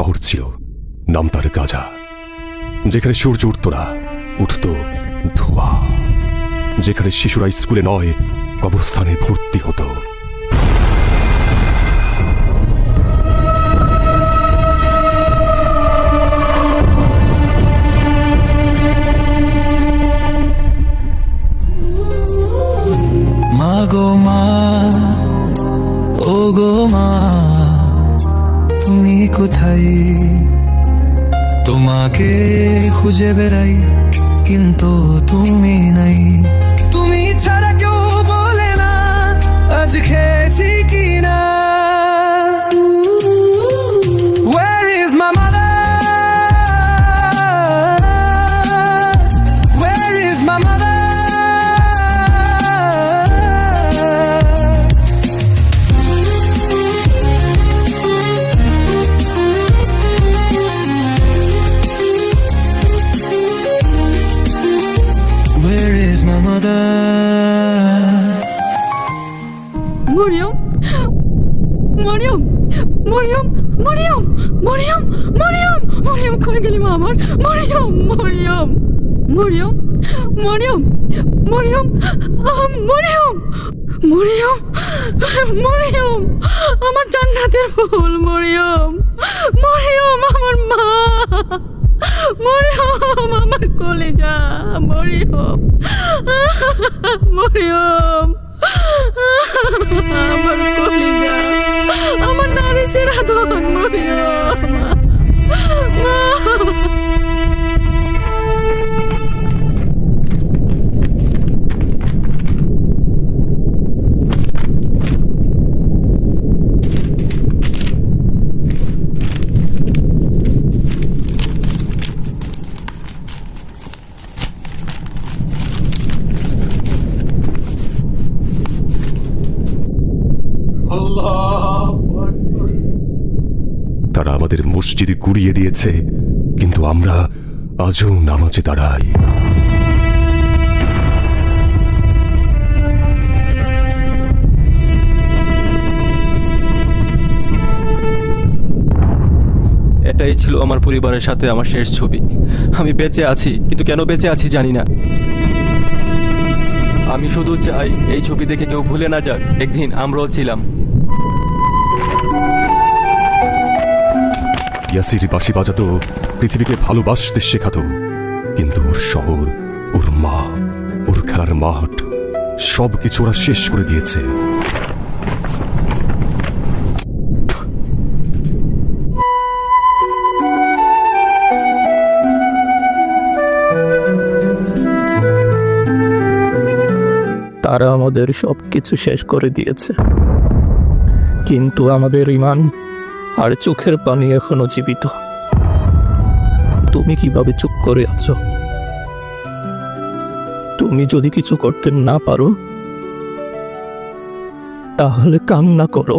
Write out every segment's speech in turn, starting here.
শহর ছিল, নাম তার গাজা, যেখানে সূর্য উঠত না, উঠত ধোঁয়া, যেখানে শিশুরা স্কুলে নয় কবরস্থানে ভর্তি হতো। মা গো মা, ও গো মা, তুমি কোথায়? তোমাকে খুঁজে বেড়াই কিন্তু তুমি নাই। তুমি ছাড়া কেউ বলে না আজ খেয়েছি কিনা। Where is my mother? Where is my mother? Where is my mother? Mariam, Mariam, Mariam, Mariam, Mariam, Mariam, Mariam, কই গেলি মা আমার? মরিয়ম, মরিয়ম, মরিয়ম, মরিয়ম, মরিয়ম, মরিয়ম, মরিয়ম, মরিয়ম, আমার জান্নাতের ফুল মরিয়ম, মরিয়ম, আমার মা, মরিয়ম, আমার কলেজা, মরিয়ম, মরিয়ম, আমার কলিজা, আমার নারী সেরা ধন মরিয়ম, মা। তারা আমাদের মসজিদে গুড়িয়ে দিয়েছে, কিন্তু আমরা আজও নামাজে দাঁড়াই। এটাই ছিল আমার পরিবারের সাথে আমার শেষ ছবি। আমি বেঁচে আছি, কিন্তু কেন বেঁচে আছি জানি না। আমি শুধু চাই এই ছবি দেখে কেউ ভুলে না যাক একদিন আমরাও ছিলাম। ইয়াসির বাঁশি বাজাতো, পৃথিবীকে ভালোবাসতে শেখাতো, কিন্তু ওর শহর, ওর মা, ওর খেলার মাঠ সবকিছু ওরা শেষ করে দিয়েছে। তারা আমাদের সবকিছু শেষ করে দিয়েছে, কিন্তু আমাদের ঈমান আর চোখের পানি এখনো জীবিত। তুমি কিভাবে চুপ করে আছো? তুমি যদি কিছু করতে না পারো তাহলে কান্না করো,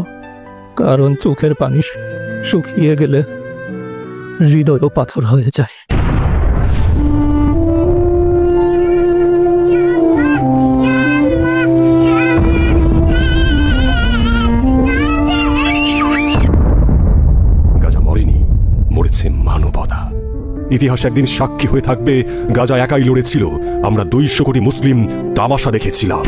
কারণ চোখের পানি শুকিয়ে গেলে হৃদয়ও পাথর হয়ে যায়। মরেছে মানবতা। ইতিহাস একদিন সাক্ষী হয়ে থাকবে, গাজা একাই লড়েছিল, আমরা 200 কোটি মুসলিম তামাশা দেখেছিলাম।